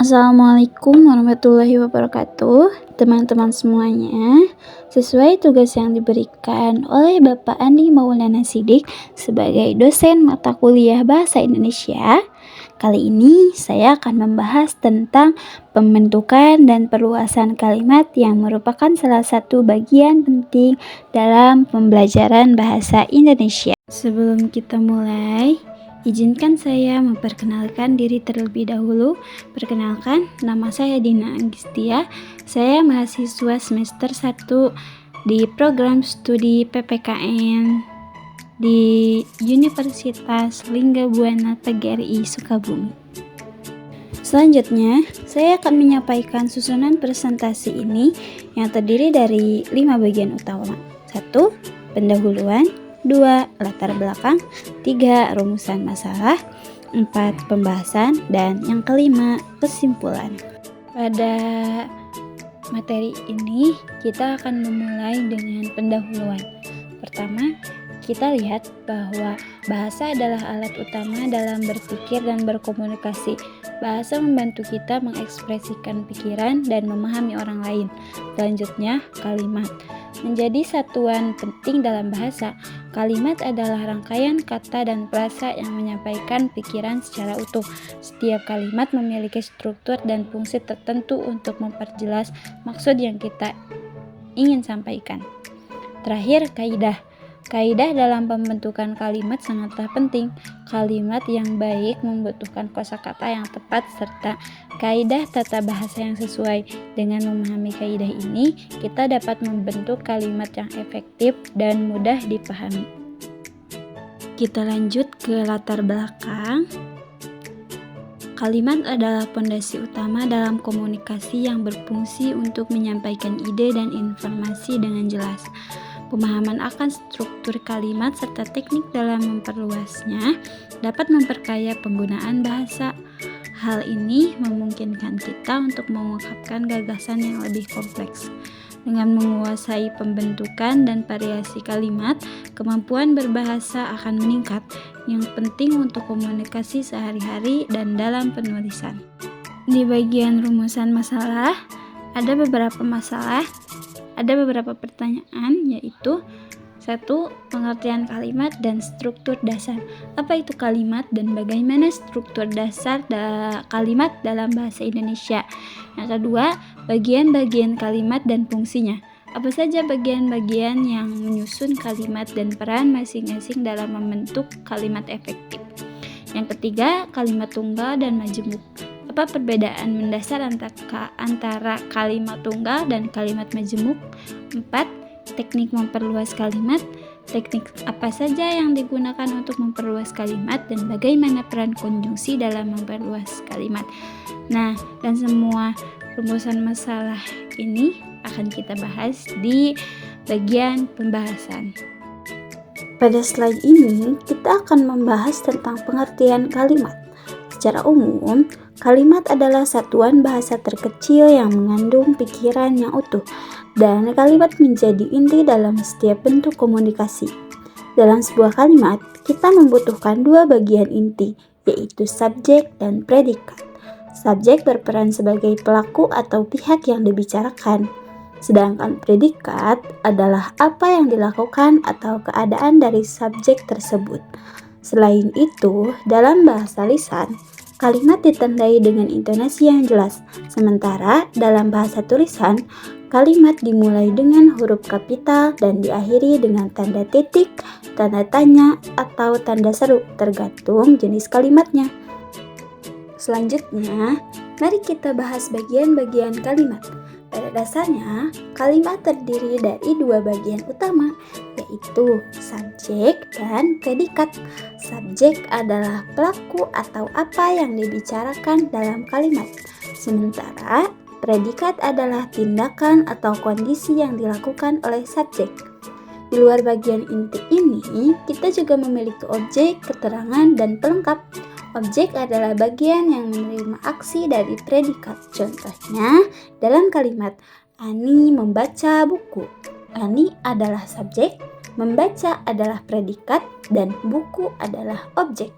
Assalamualaikum warahmatullahi wabarakatuh, teman-teman semuanya. Sesuai tugas yang diberikan oleh Bapak Andi Maulana Sidik sebagai dosen mata kuliah Bahasa Indonesia, kali ini saya akan membahas tentang pembentukan dan perluasan kalimat yang merupakan salah satu bagian penting dalam pembelajaran bahasa Indonesia. Sebelum kita mulai, izinkan saya memperkenalkan diri terlebih dahulu. Perkenalkan, nama saya Dina Anggistia. Saya mahasiswa semester 1 di program studi PPKN di Universitas Linggabuana PGRI Sukabumi. Selanjutnya, saya akan menyampaikan susunan presentasi ini yang terdiri dari 5 bagian utama. 1. Pendahuluan. 2. Latar belakang. 3. Rumusan masalah. 4. Pembahasan. Dan yang kelima, kesimpulan. Pada materi ini, kita akan memulai dengan pendahuluan. Pertama, kita lihat bahwa bahasa adalah alat utama dalam berpikir dan berkomunikasi. Bahasa membantu kita mengekspresikan pikiran dan memahami orang lain. Selanjutnya, kalimat. Menjadi satuan penting dalam bahasa, kalimat adalah rangkaian kata dan frasa yang menyampaikan pikiran secara utuh. Setiap kalimat memiliki struktur dan fungsi tertentu untuk memperjelas maksud yang kita ingin sampaikan. Terakhir, kaidah. Kaidah dalam pembentukan kalimat sangatlah penting. Kalimat yang baik membutuhkan kosakata yang tepat serta kaidah tata bahasa yang sesuai. Dengan memahami kaidah ini, kita dapat membentuk kalimat yang efektif dan mudah dipahami. Kita lanjut ke latar belakang. Kalimat adalah fondasi utama dalam komunikasi yang berfungsi untuk menyampaikan ide dan informasi dengan jelas. Pemahaman akan struktur kalimat serta teknik dalam memperluasnya dapat memperkaya penggunaan bahasa. Hal ini memungkinkan kita untuk mengungkapkan gagasan yang lebih kompleks. Dengan menguasai pembentukan dan variasi kalimat, kemampuan berbahasa akan meningkat, yang penting untuk komunikasi sehari-hari dan dalam penulisan. Di bagian rumusan masalah, ada beberapa pertanyaan, yaitu 1. Pengertian kalimat dan struktur dasar. Apa itu kalimat dan bagaimana struktur dasar kalimat dalam bahasa Indonesia? Yang kedua, bagian-bagian kalimat dan fungsinya. Apa saja bagian-bagian yang menyusun kalimat dan peran masing-masing dalam membentuk kalimat efektif? Yang ketiga, kalimat tunggal dan majemuk. Apa perbedaan mendasar antara kalimat tunggal dan kalimat majemuk? 4. Teknik memperluas kalimat. Teknik apa saja yang digunakan untuk memperluas kalimat dan bagaimana peran konjungsi dalam memperluas kalimat? Nah, dan semua rumusan masalah ini akan kita bahas di bagian pembahasan. Pada slide ini, kita akan membahas tentang pengertian kalimat. Secara umum, kalimat adalah satuan bahasa terkecil yang mengandung pikiran yang utuh, dan kalimat menjadi inti dalam setiap bentuk komunikasi. Dalam sebuah kalimat, kita membutuhkan dua bagian inti, yaitu subjek dan predikat. Subjek berperan sebagai pelaku atau pihak yang dibicarakan, sedangkan predikat adalah apa yang dilakukan atau keadaan dari subjek tersebut. Selain itu, dalam bahasa lisan, kalimat ditandai dengan intonasi yang jelas, sementara dalam bahasa tulisan, kalimat dimulai dengan huruf kapital dan diakhiri dengan tanda titik, tanda tanya, atau tanda seru, tergantung jenis kalimatnya. Selanjutnya, mari kita bahas bagian-bagian kalimat. Pada dasarnya, kalimat terdiri dari dua bagian utama, yaitu subjek dan predikat. Subjek adalah pelaku atau apa yang dibicarakan dalam kalimat, sementara predikat adalah tindakan atau kondisi yang dilakukan oleh subjek. Di luar bagian inti ini, kita juga memiliki objek, keterangan, dan pelengkap. Objek adalah bagian yang menerima aksi dari predikat. Contohnya, dalam kalimat Ani membaca buku. Ani adalah subjek, membaca adalah predikat, dan buku adalah objek.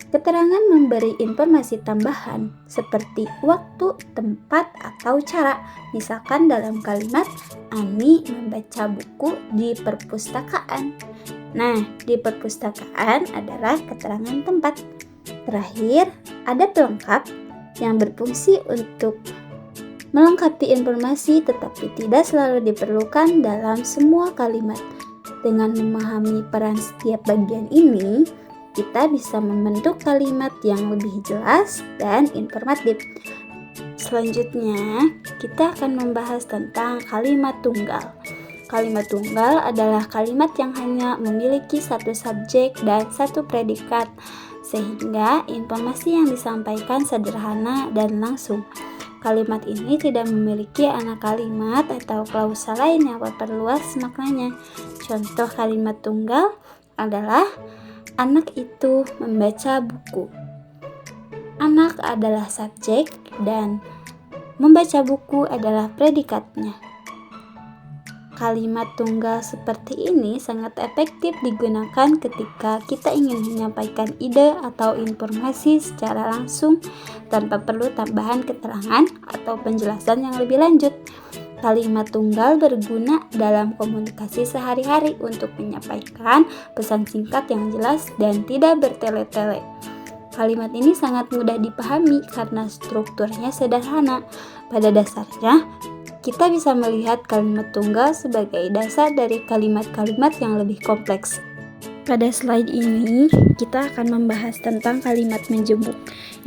Keterangan memberi informasi tambahan seperti waktu, tempat, atau cara. Misalkan dalam kalimat, Ani membaca buku di perpustakaan. Nah, di perpustakaan adalah keterangan tempat. Terakhir, ada pelengkap yang berfungsi untuk melengkapi informasi tetapi tidak selalu diperlukan dalam semua kalimat. Dengan memahami peran setiap bagian ini, kita bisa membentuk kalimat yang lebih jelas dan informatif. Selanjutnya, kita akan membahas tentang kalimat tunggal. Kalimat tunggal adalah kalimat yang hanya memiliki satu subjek dan satu predikat, sehingga informasi yang disampaikan sederhana dan langsung. Kalimat ini tidak memiliki anak kalimat atau klausa lain yang memperluas maknanya. Contoh kalimat tunggal adalah anak itu membaca buku. Anak adalah subjek dan membaca buku adalah predikatnya. Kalimat tunggal seperti ini sangat efektif digunakan ketika kita ingin menyampaikan ide atau informasi secara langsung tanpa perlu tambahan keterangan atau penjelasan yang lebih lanjut. Kalimat tunggal berguna dalam komunikasi sehari-hari untuk menyampaikan pesan singkat yang jelas dan tidak bertele-tele. Kalimat ini sangat mudah dipahami karena strukturnya sederhana. Pada dasarnya, kita bisa melihat kalimat tunggal sebagai dasar dari kalimat-kalimat yang lebih kompleks. Pada slide ini, kita akan membahas tentang kalimat menjemuk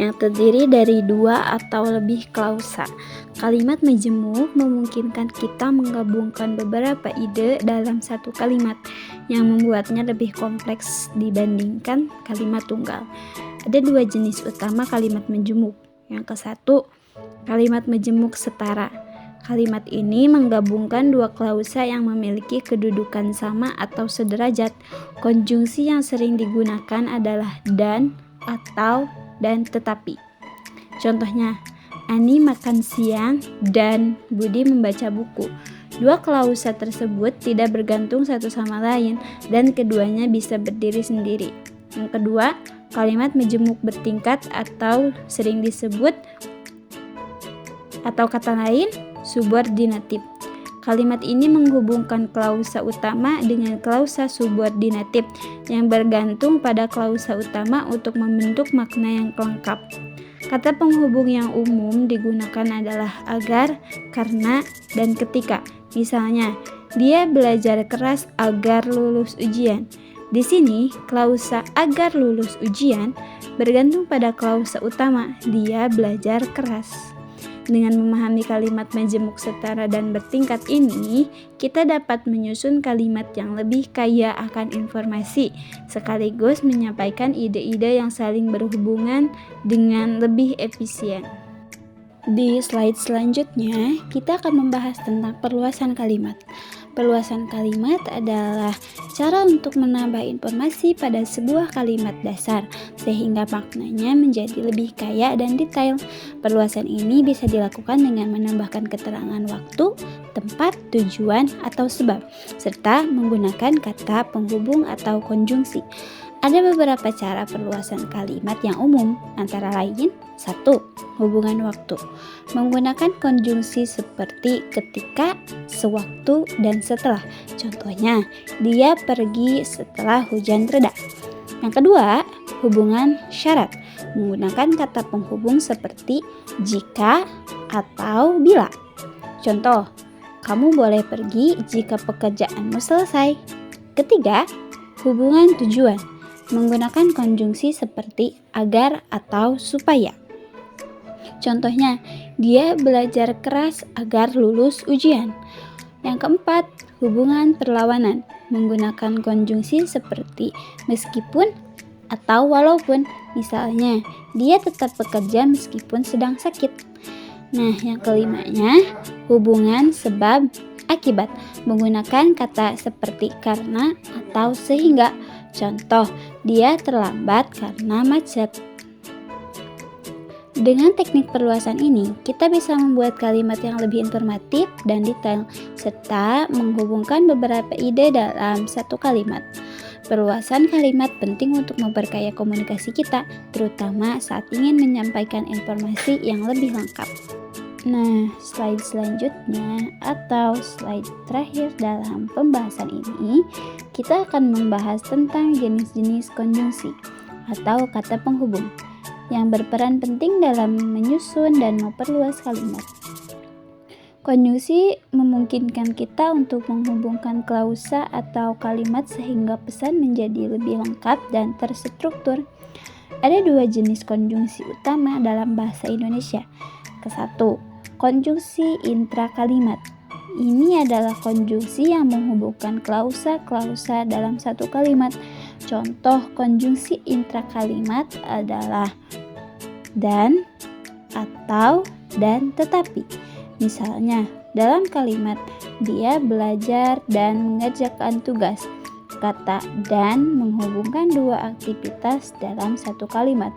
yang terdiri dari 2 atau lebih klausa. Kalimat menjemuk memungkinkan kita menggabungkan beberapa ide dalam satu kalimat yang membuatnya lebih kompleks dibandingkan kalimat tunggal. Ada 2 jenis utama kalimat menjemuk. Yang ke-1, kalimat menjemuk setara. Kalimat ini menggabungkan 2 klausa yang memiliki kedudukan sama atau sederajat. Konjungsi yang sering digunakan adalah dan, atau, dan tetapi. Contohnya, Ani makan siang dan Budi membaca buku. 2 klausa tersebut tidak bergantung satu sama lain dan keduanya bisa berdiri sendiri. Yang kedua, kalimat menjemuk bertingkat atau sering disebut atau kata lain subordinatif. Kalimat ini menghubungkan klausa utama dengan klausa subordinatif yang bergantung pada klausa utama untuk membentuk makna yang lengkap. Kata penghubung yang umum digunakan adalah agar, karena, dan ketika. Misalnya, dia belajar keras agar lulus ujian. Di sini, klausa agar lulus ujian bergantung pada klausa utama, dia belajar keras. Dengan memahami kalimat menjemuk setara dan bertingkat ini, kita dapat menyusun kalimat yang lebih kaya akan informasi, sekaligus menyampaikan ide-ide yang saling berhubungan dengan lebih efisien. Di slide selanjutnya, kita akan membahas tentang perluasan kalimat. Perluasan kalimat adalah cara untuk menambah informasi pada sebuah kalimat dasar sehingga maknanya menjadi lebih kaya dan detail. Perluasan ini bisa dilakukan dengan menambahkan keterangan waktu, tempat, tujuan, atau sebab, serta menggunakan kata penghubung atau konjungsi. Ada beberapa cara perluasan kalimat yang umum, antara lain 1. Hubungan waktu. Menggunakan konjungsi seperti ketika, sewaktu, dan setelah. Contohnya, dia pergi setelah hujan reda. Yang kedua, hubungan syarat. Menggunakan kata penghubung seperti jika atau bila. Contoh, kamu boleh pergi jika pekerjaanmu selesai. Ketiga, hubungan tujuan. Menggunakan konjungsi seperti agar atau supaya. Contohnya, dia belajar keras agar lulus ujian. Yang keempat, hubungan perlawanan. Menggunakan konjungsi seperti meskipun atau walaupun. Misalnya, dia tetap bekerja meskipun sedang sakit. Nah, yang kelimanya, hubungan sebab akibat. Menggunakan kata seperti karena atau sehingga. Contoh, dia terlambat karena macet. Dengan teknik perluasan ini, kita bisa membuat kalimat yang lebih informatif dan detail, serta menghubungkan beberapa ide dalam satu kalimat. Perluasan kalimat penting untuk memperkaya komunikasi kita, terutama saat ingin menyampaikan informasi yang lebih lengkap. Nah, slide selanjutnya atau slide terakhir dalam pembahasan ini, kita akan membahas tentang jenis-jenis konjungsi atau kata penghubung yang berperan penting dalam menyusun dan memperluas kalimat. Konjungsi memungkinkan kita untuk menghubungkan klausa atau kalimat sehingga pesan menjadi lebih lengkap dan terstruktur. Ada dua jenis konjungsi utama dalam bahasa Indonesia. Kesatu, konjungsi intrakalimat. Ini adalah konjungsi yang menghubungkan klausa-klausa dalam satu kalimat. Contoh konjungsi intrakalimat adalah dan, atau, dan tetapi. Misalnya, dalam kalimat dia belajar dan mengerjakan tugas. Kata dan menghubungkan dua aktivitas dalam satu kalimat.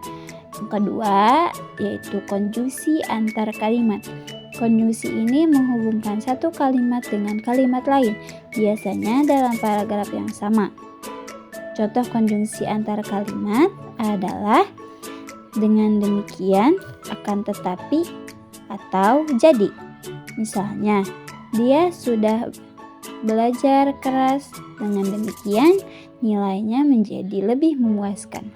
Yang kedua, yaitu konjungsi antar kalimat. Konjungsi ini menghubungkan satu kalimat dengan kalimat lain, biasanya dalam paragraf yang sama. Contoh konjungsi antar kalimat adalah dengan demikian, akan tetapi, atau jadi. Misalnya, dia sudah belajar keras, dengan demikian nilainya menjadi lebih memuaskan.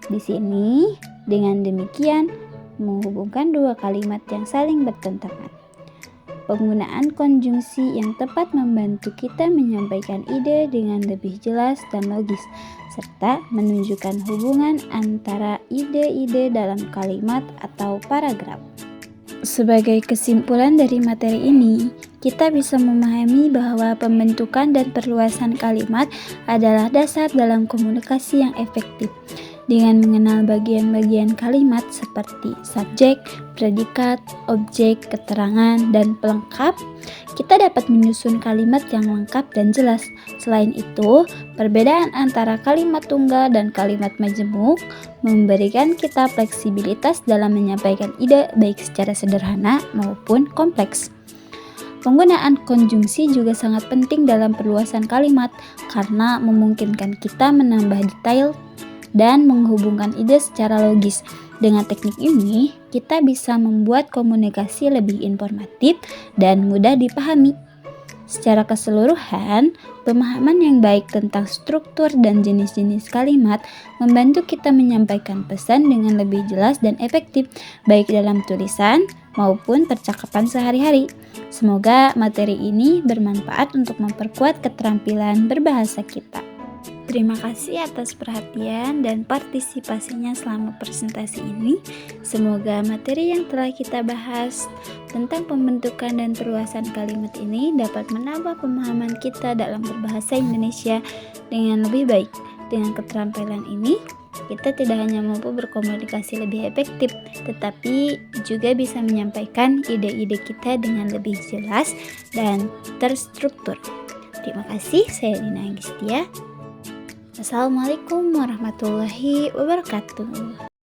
Di sini, dengan demikian menghubungkan dua kalimat yang saling bertentangan. Penggunaan konjungsi yang tepat membantu kita menyampaikan ide dengan lebih jelas dan logis, serta menunjukkan hubungan antara ide-ide dalam kalimat atau paragraf. Sebagai kesimpulan dari materi ini, kita bisa memahami bahwa pembentukan dan perluasan kalimat adalah dasar dalam komunikasi yang efektif. Dengan mengenal bagian-bagian kalimat seperti subjek, predikat, objek, keterangan, dan pelengkap, kita dapat menyusun kalimat yang lengkap dan jelas. Selain itu, perbedaan antara kalimat tunggal dan kalimat majemuk memberikan kita fleksibilitas dalam menyampaikan ide baik secara sederhana maupun kompleks. Penggunaan konjungsi juga sangat penting dalam perluasan kalimat karena memungkinkan kita menambah detail dan menghubungkan ide secara logis. Dengan teknik ini, kita bisa membuat komunikasi lebih informatif dan mudah dipahami. Secara keseluruhan, pemahaman yang baik tentang struktur dan jenis-jenis kalimat membantu kita menyampaikan pesan dengan lebih jelas dan efektif, baik dalam tulisan maupun percakapan sehari-hari. Semoga materi ini bermanfaat untuk memperkuat keterampilan berbahasa kita. Terima kasih atas perhatian dan partisipasinya selama presentasi ini. Semoga materi yang telah kita bahas tentang pembentukan dan perluasan kalimat ini dapat menambah pemahaman kita dalam berbahasa Indonesia dengan lebih baik. Dengan keterampilan ini, kita tidak hanya mampu berkomunikasi lebih efektif, tetapi juga bisa menyampaikan ide-ide kita dengan lebih jelas dan terstruktur. Terima kasih, saya Lina Anggistia. Assalamualaikum warahmatullahi wabarakatuh.